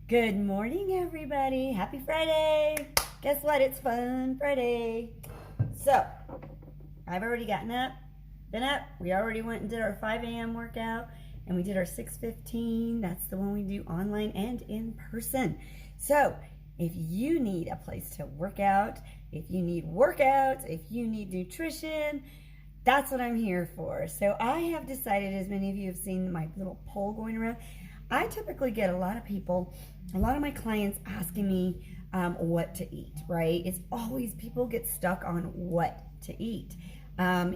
Good morning, everybody. Happy Friday. Guess what? It's Fun Friday. So, I've already gotten up, been up. We already went and did our 5 a.m. workout, and we did our 6:15. That's the one we do online and in person. So, if you need a place to work out, if you need workouts, if you need nutrition, that's what I'm here for. So, I have decided, as many of you have seen my little poll going around, I typically get a lot of my clients asking me what to eat, right? It's always people get stuck on what to eat. And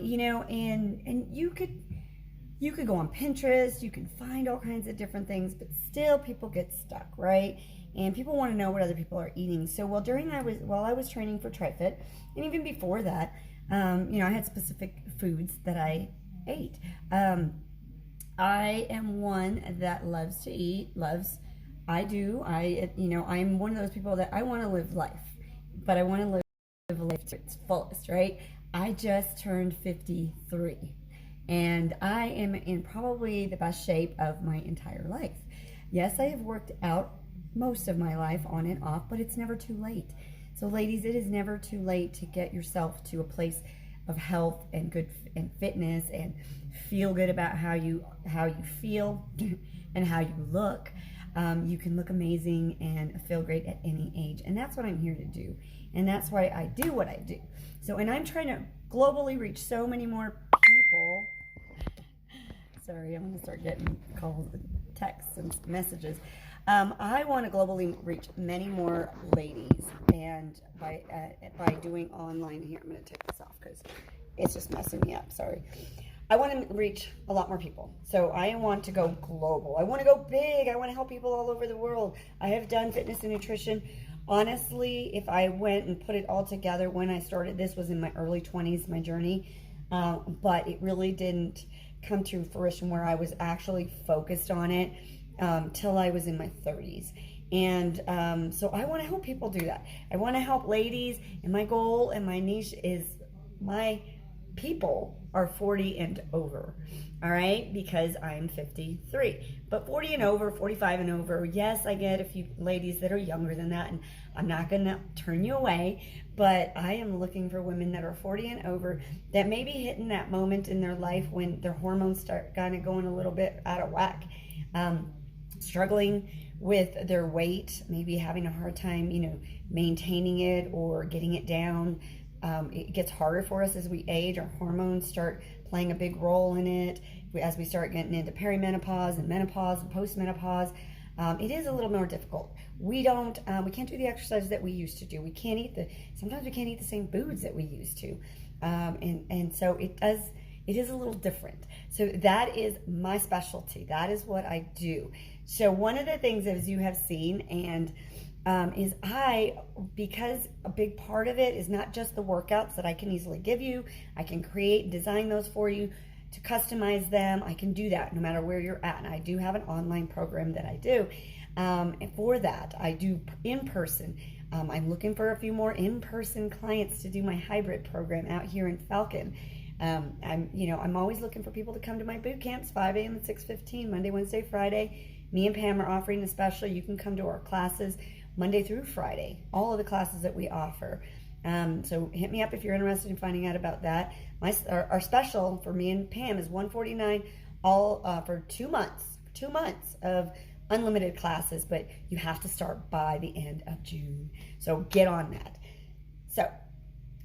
you could go on Pinterest, you can find all kinds of different things, but still people get stuck, right? And people want to know what other people are eating. So while I was training for TriFit, and even before that, I had specific foods that I ate. I am one that loves to eat, I'm one of those people that I want to live life, but I want to live life to its fullest, right? I just turned 53, and I am in probably the best shape of my entire life. Yes, I have worked out most of my life on and off, but it's never too late. So ladies, it is never too late to get yourself to a place of health and good and fitness and feel good about how you feel and how you look. You can look amazing and feel great at any age, and that's what I'm here to do, and that's why I do what I do. So, and I'm trying to globally reach so many more people. Sorry, I'm gonna start getting calls and texts and messages. I want to globally reach many more ladies, and by doing online here, I'm gonna take this off because it's just messing me up. Sorry. I want to reach a lot more people. So I want to go global. I want to go big. I want to help people all over the world. I have done fitness and nutrition. Honestly, if I went and put it all together when I started, this was in my early 20s, my journey. But it really didn't come to fruition where I was actually focused on it till I was in my 30s. And so I want to help people do that. I want to help ladies, and my goal and my niche is my people are 40 and over, all right, because I'm 53. But 40 and over, 45 and over, yes, I get a few ladies that are younger than that, and I'm not gonna turn you away, but I am looking for women that are 40 and over that may be hitting that moment in their life when their hormones start kind of going a little bit out of whack, struggling with their weight, maybe having a hard time, maintaining it or getting it down. It gets harder for us as we age. Our hormones start playing a big role in it. As we start getting into perimenopause and menopause and postmenopause, it is a little more difficult. We can't do the exercises that we used to do. Sometimes we can't eat the same foods that we used to. And so it is a little different. So that is my specialty. That is what I do. So one of the things, as you have seen, and because a big part of it is not just the workouts that I can easily give you. I can create and design those for you to customize them. I can do that no matter where you're at. And I do have an online program that I do. And for that, I do in person. I'm looking for a few more in-person clients to do my hybrid program out here in Falcon. I'm always looking for people to come to my boot camps, 5 a.m. and 6:15, Monday, Wednesday, Friday. Me and Pam are offering a special. You can come to our classes Monday through Friday, all of the classes that we offer. So hit me up if you're interested in finding out about that. Our special for me and Pam is $149 all for 2 months. 2 months of unlimited classes, but you have to start by the end of June. So get on that. So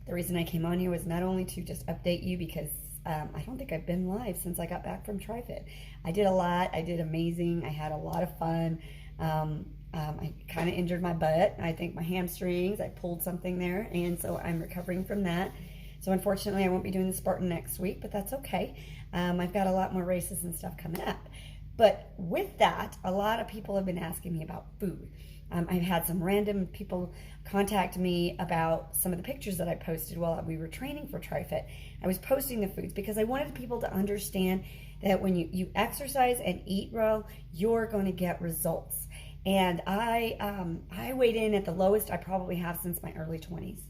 the reason I came on here was not only to just update you, because I don't think I've been live since I got back from TriFit. I did a lot. I did amazing. I had a lot of fun. I kind of injured my butt. I think my hamstrings, I pulled something there, and so I'm recovering from that. So unfortunately, I won't be doing the Spartan next week, but that's okay. I've got a lot more races and stuff coming up. But with that, a lot of people have been asking me about food. I've had some random people contact me about some of the pictures that I posted while we were training for TriFit. I was posting the foods because I wanted people to understand that when you exercise and eat well, you're going to get results. And I weighed in at the lowest I probably have since my early 20s.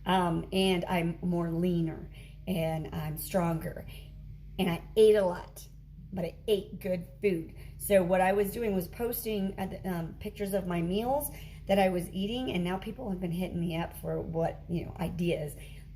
And I'm more leaner, and I'm stronger, and I ate a lot, but I ate good food. So what I was doing was posting pictures of my meals that I was eating, and now people have been hitting me up for ideas.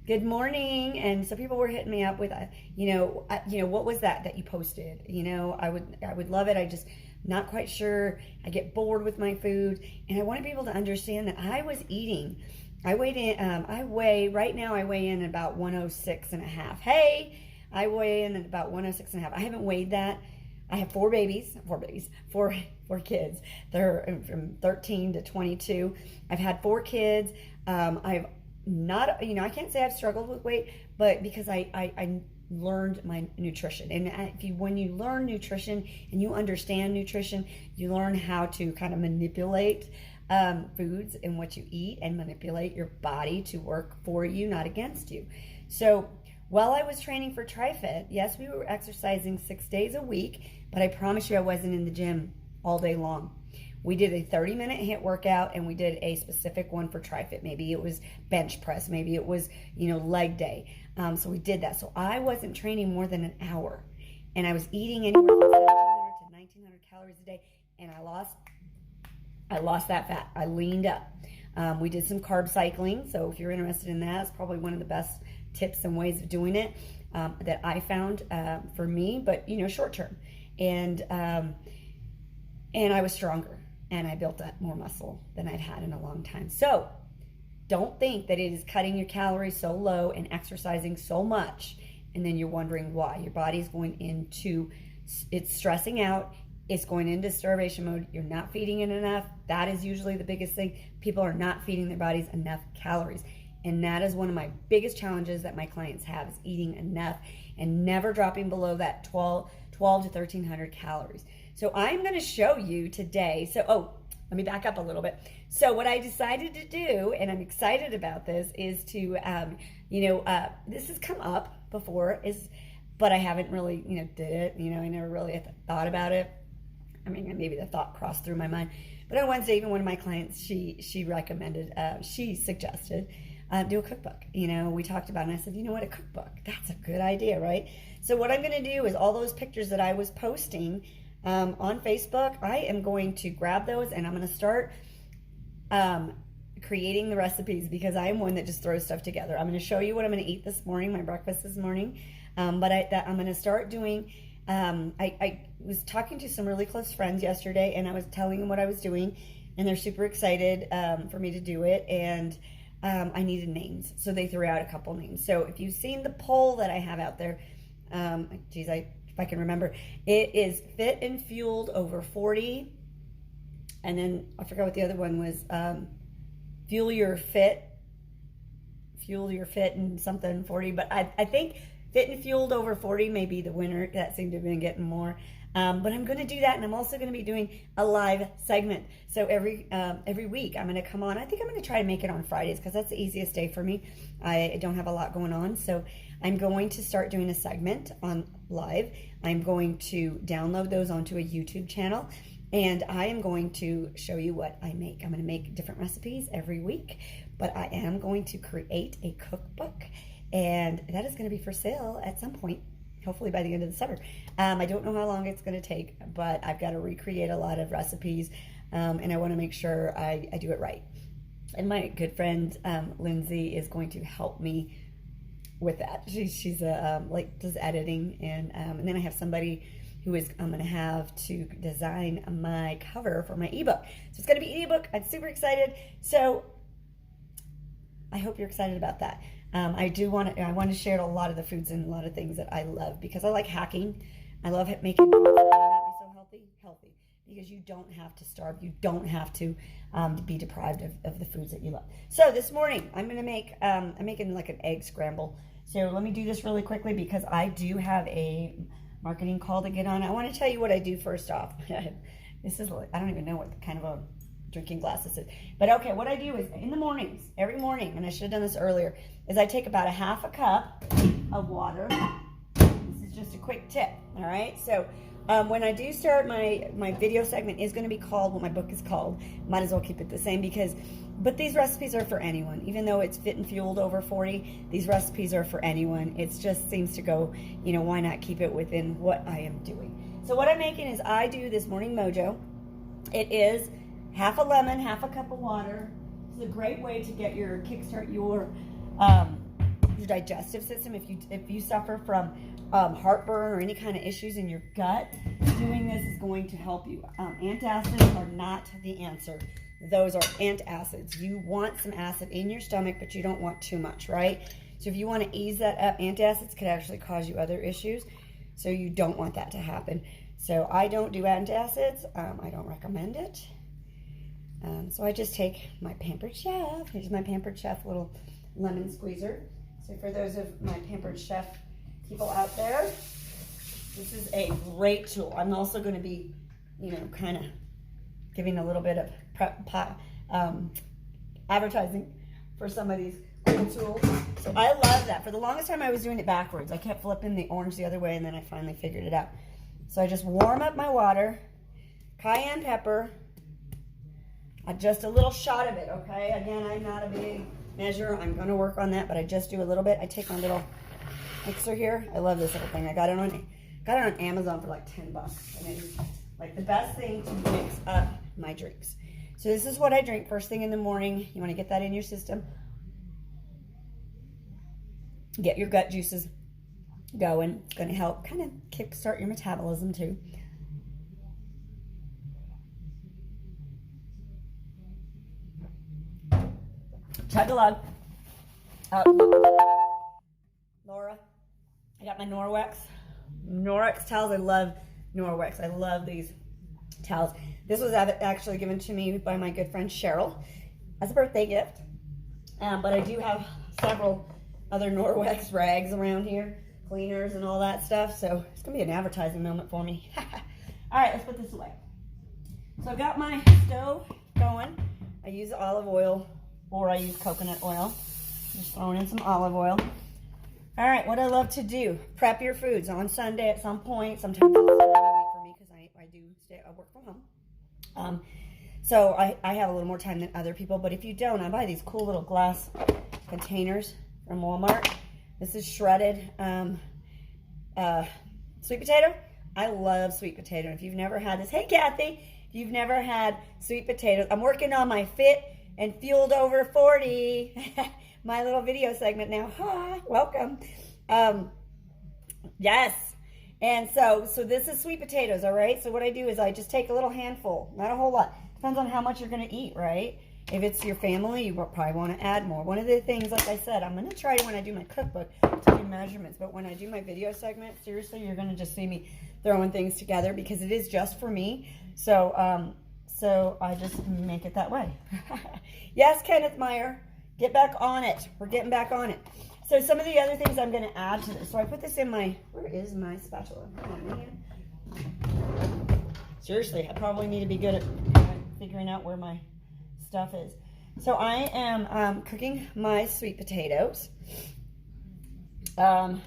Good morning. And so people were hitting me up with, what was that you posted? I would love it. I just not quite sure. I get bored with my food, and I wanted people to understand that I was eating. I weigh right now about 106 and a half. Hey, I weigh in at about 106 and a half. I haven't weighed that. I have four kids. They're from 13 to 22. I've had 4 kids. I've not, I can't say I've struggled with weight, but because I learned my nutrition. And when you learn nutrition and you understand nutrition, you learn how to kind of manipulate foods and what you eat, and manipulate your body to work for you, not against you. So while I was training for TriFit, yes, we were exercising 6 days a week, but I promise you I wasn't in the gym all day long. We did a 30-minute HIIT workout, and we did a specific one for TriFit. Maybe it was bench press, maybe it was, leg day. So we did that. So I wasn't training more than an hour, and I was eating anywhere from 1,700 to 1,900 calories a day, and I lost that fat. I leaned up. We did some carb cycling. So if you're interested in that, it's probably one of the best tips and ways of doing it that I found for me, but short term. And I was stronger, and I built up more muscle than I've had in a long time. So don't think that it is cutting your calories so low and exercising so much, and then you're wondering why. Your body's going into, it's stressing out. It's going into starvation mode. You're not feeding it enough. That is usually the biggest thing. People are not feeding their bodies enough calories. And that is one of my biggest challenges that my clients have, is eating enough and never dropping below that 12 to 1,300 calories. So I'm going to show you today. Let me back up a little bit. So what I decided to do, and I'm excited about this, is to, this has come up before, but I haven't really, did it. I never really thought about it. I mean, maybe the thought crossed through my mind. But on Wednesday, even one of my clients, she recommended, she suggested, do a cookbook. We talked about it, and I said, a cookbook, that's a good idea, right? So what I'm going to do is all those pictures that I was posting on Facebook, I am going to grab those, and I'm going to start creating the recipes, because I am one that just throws stuff together. I'm going to show you what I'm going to eat this morning, my breakfast this morning, but I'm going to start doing, I was talking to some really close friends yesterday, and I was telling them what I was doing, and they're super excited for me to do it, and I needed names, so they threw out a couple names. So if you've seen the poll that I have out there, if I can remember, it is fit and fueled over 40, and then I forgot what the other one was, fuel your fit and something 40, but I think fit and fueled over 40 may be the winner. That seemed to have been getting more. But I'm going to do that, and I'm also going to be doing a live segment. So every week I'm going to come on. I think I'm going to try to make it on Fridays, because that's the easiest day for me. I don't have a lot going on, so I'm going to start doing a segment on live. I'm going to download those onto a YouTube channel, and I am going to show you what I make. I'm going to make different recipes every week, but I am going to create a cookbook, and that is going to be for sale at some point, hopefully by the end of the summer. I don't know how long it's going to take, but I've got to recreate a lot of recipes, and I want to make sure I do it right. And my good friend Lindsay is going to help me with that. She's does editing, and then I have somebody who I'm going to have to design my cover for my ebook. So it's going to be an ebook. I'm super excited. So I hope you're excited about that. I want to share a lot of the foods and a lot of things that I love, because I like hacking. I love making foods that may not be so healthy, because you don't have to starve. You don't have to be deprived of the foods that you love. So this morning I'm going to make, I'm making like an egg scramble. So let me do this really quickly, because I do have a marketing call to get on. I want to tell you what I do first off. This is, I don't even know what kind of a drinking glass this is. But okay, what I do is in the mornings, every morning, and I should have done this earlier, is I take about a half a cup of water. This is just a quick tip, all right? So when I do start, my video segment is going to be called what my book is called. Might as well keep it the same, but these recipes are for anyone. Even though it's fit and fueled over 40, these recipes are for anyone. It just seems to go, why not keep it within what I am doing? So what I'm making is I do this morning mojo. It is half a lemon, half a cup of water. It's a great way to get your kickstart your digestive system. If you suffer from heartburn or any kind of issues in your gut, doing this is going to help you. Antacids are not the answer. Those are antacids. You want some acid in your stomach, but you don't want too much, right? So if you want to ease that up, antacids could actually cause you other issues. So you don't want that to happen. So I don't do antacids. I don't recommend it. So I just take my Pampered Chef. Here's my Pampered Chef little lemon squeezer. So for those of my Pampered Chef people out there, this is a great tool. I'm also going to be, kind of giving a little bit of advertising for some of these cool tools. So I love that. For the longest time I was doing it backwards. I kept flipping the orange the other way, and then I finally figured it out. So I just warm up my water, cayenne pepper, just a little shot of it, okay? Again, I'm not a big measure. I'm going to work on that, but I just do a little bit. I take my little mixer here. I love this little thing. I got it on Amazon for like $10, and it's like the best thing to mix up my drinks. So this is what I drink first thing in the morning. You want to get that in your system. Get your gut juices going. It's going to help kind of kickstart your metabolism too. Chug a lug. Laura, I got my Norwex towels. I love Norwex. I love these towels. This was actually given to me by my good friend Cheryl as a birthday gift. But I do have several other Norwex rags around here, cleaners and all that stuff. So it's going to be an advertising moment for me. All right, let's put this away. So I've got my stove going. I use olive oil or I use coconut oil. Just throwing in some olive oil. All right, what I love to do, prep your foods on Sunday at some point. Sometimes it's a week for me because I work from home. So I have a little more time than other people, but if you don't, I buy these cool little glass containers from Walmart. This is shredded sweet potato. I love sweet potato. If you've never had this, hey Kathy, if you've never had sweet potatoes, I'm working on my Fit and Fueled Over 40, my little video segment now. Hi, welcome. Yes. And so this is sweet potatoes, all right? So what I do is I just take a little handful, not a whole lot. Depends on how much you're going to eat, right? If it's your family, you probably want to add more. One of the things, like I said, I'm going to try when I do my cookbook to do measurements. But when I do my video segment, seriously, you're going to just see me throwing things together because it is just for me. So, so I just make it that way. Yes, Kenneth Meyer, get back on it. We're getting back on it. So some of the other things I'm going to add to this. So I put this in my, where is my spatula? Oh, man. Seriously, I probably need to be good at figuring out where my stuff is. So I am cooking my sweet potatoes. And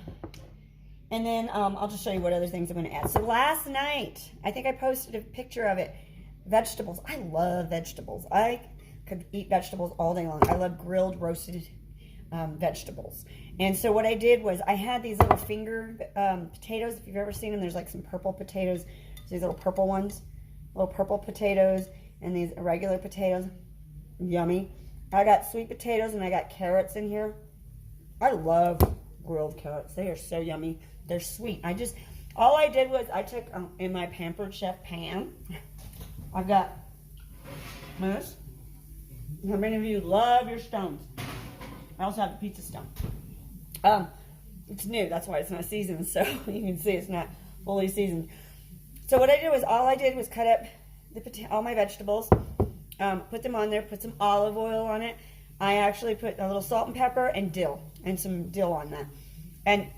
then I'll just show you what other things I'm going to add. So last night, I think I posted a picture of it. Vegetables. I love vegetables. I could eat vegetables all day long. I love grilled, roasted vegetables. And so what I did was I had these little finger potatoes. If you've ever seen them, there's like some purple potatoes. These little purple ones. Little purple potatoes and these regular potatoes. Yummy. I got sweet potatoes and I got carrots in here. I love grilled carrots. They are so yummy. They're sweet. All I did was I took in my Pampered Chef pan. I've got this. How many of you love your stones? I also have a pizza stone. It's new, that's why it's not seasoned, so you can see it's not fully seasoned. So what I did was cut up all my vegetables, put them on there, put some olive oil on it. I actually put a little salt and pepper and dill, and some dill on that. And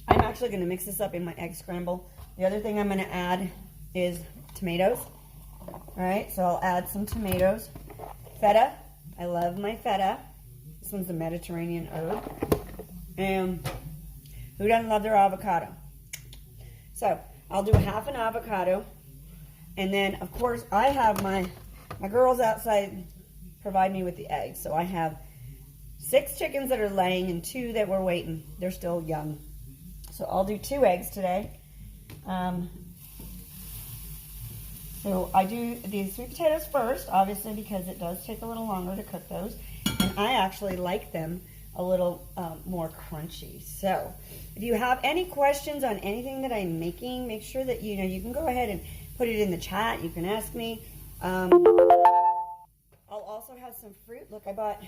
I'm actually going to mix this up in my egg scramble. The other thing I'm going to add is tomatoes. All right, so I'll add some tomatoes. Feta. I love my feta. This one's a Mediterranean herb. And who doesn't love their avocado? So I'll do half an avocado. And then, of course, I have my girls outside provide me with the eggs. So I have 6 chickens that are laying and 2 that were waiting. They're still young. So I'll do 2 eggs today. So I do these sweet potatoes first, obviously, because it does take a little longer to cook those. And I actually like them a little more crunchy. So if you have any questions on anything that I'm making, make sure that you can go ahead and put it in the chat. You can ask me. I'll also have some fruit. Look, I bought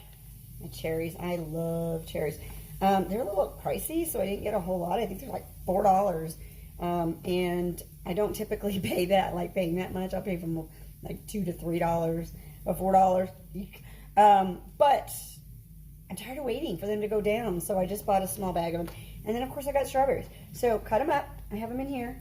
my cherries. I love cherries. They're a little pricey, so I didn't get a whole lot. I think they're like $4. And I don't typically paying that much. I'll pay from like $2 to $3 or $4. But I'm tired of waiting for them to go down, so I just bought a small bag of them. And then, of course, I got strawberries. So cut them up. I have them in here.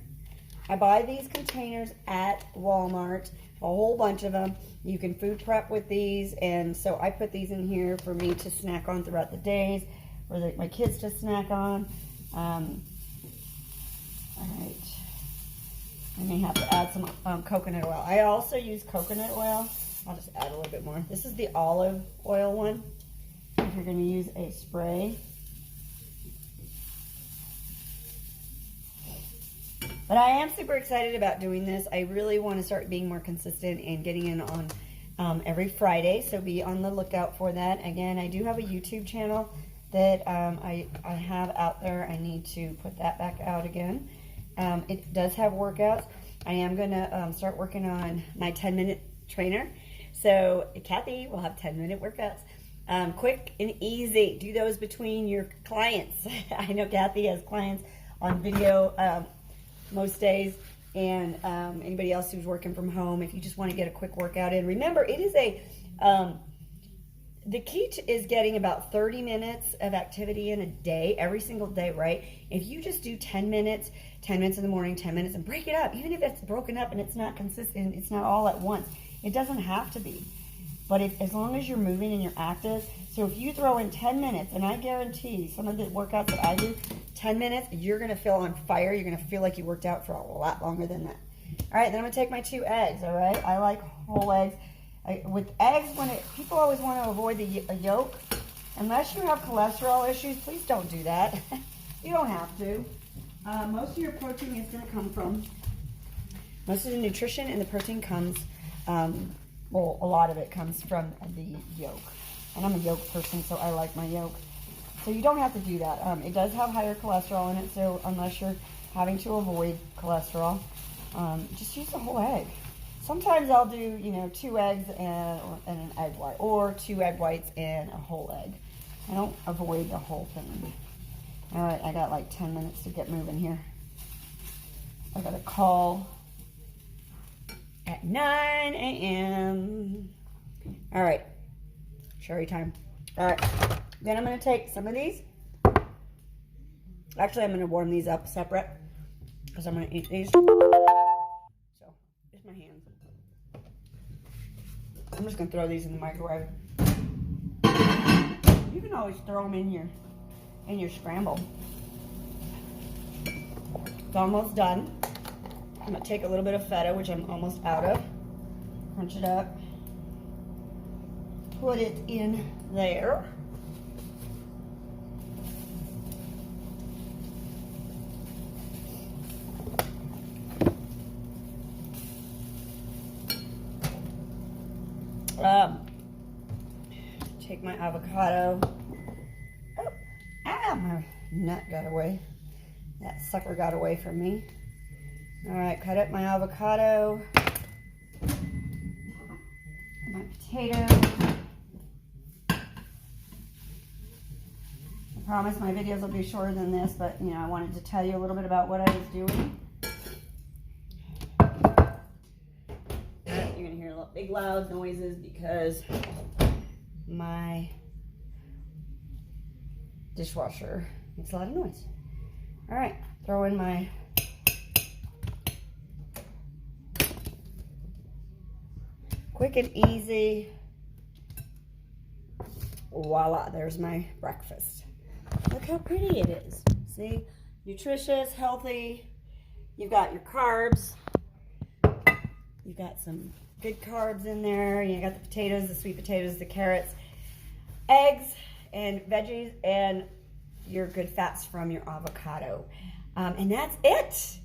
I buy these containers at Walmart, a whole bunch of them. You can food prep with these, and so I put these in here for me to snack on throughout the days, or my kids to snack on. All right. I may have to add some coconut oil. I also use coconut oil. I'll just add a little bit more. This is the olive oil one. If you're going to use a spray. But I am super excited about doing this. I really want to start being more consistent and getting in on every Friday. So be on the lookout for that. Again, I do have a YouTube channel that I have out there. I need to put that back out again. It does have workouts. I am going to start working on my 10-minute trainer. So Kathy will have 10-minute workouts. Quick and easy. Do those between your clients. I know Kathy has clients on video most days, and anybody else who's working from home, if you just want to get a quick workout in. Remember, it is the key is getting about 30 minutes of activity in a day, every single day, right? If you just do 10 minutes in the morning, 10 minutes, and break it up, even if it's broken up and it's not consistent, it's not all at once. It doesn't have to be. But as long as you're moving and you're active, so if you throw in 10 minutes, and I guarantee some of the workouts that I do, 10 minutes, you're going to feel on fire. You're going to feel like you worked out for a lot longer than that. All right, then I'm going to take my 2 eggs, all right? I like whole eggs. With eggs, people always want to avoid the yolk. Unless you have cholesterol issues, please don't do that. You don't have to. Most of your protein is going to come from, most of the nutrition and the protein comes, well, a lot of it comes from the yolk. And I'm a yolk person, so I like my yolk. So you don't have to do that. It does have higher cholesterol in it, so unless you're having to avoid cholesterol, just use the whole egg. Sometimes I'll do, 2 eggs and an egg white, or 2 egg whites and a whole egg. I don't avoid the whole thing. All right, I got like 10 minutes to get moving here. I got a call at 9 a.m. All right, cherry time. All right, then I'm going to take some of these. Actually, I'm going to warm these up separate because I'm going to eat these. So, here's my hands. I'm just going to throw these in the microwave. You can always throw them in your scramble. It's almost done. I'm going to take a little bit of feta, which I'm almost out of. Crunch it up. Put it in there. Take my avocado. Oh, my nut got away. That sucker got away from me. All right, cut up my avocado. My potato. I promise my videos will be shorter than this, but I wanted to tell you a little bit about what I was doing. You're gonna hear big loud noises because my dishwasher makes a lot of noise. All right, throw in my quick and easy. Voila, there's my breakfast. Look how pretty it is. See, nutritious, healthy. You've got your carbs. You've got some good carbs in there. You got the potatoes, the sweet potatoes, the carrots, eggs, and veggies, and your good fats from your avocado. And that's it.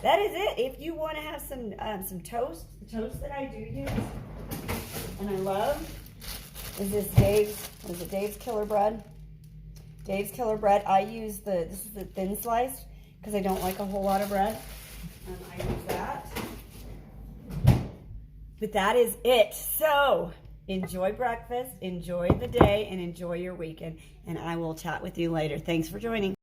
that is it. If you want to have some toast, the toast that I do use and I love is this Dave's Killer Bread. Dave's Killer Bread. I use this is the thin slice because I don't like a whole lot of bread. I use that. But that is it. So enjoy breakfast, enjoy the day, and enjoy your weekend. And I will chat with you later. Thanks for joining.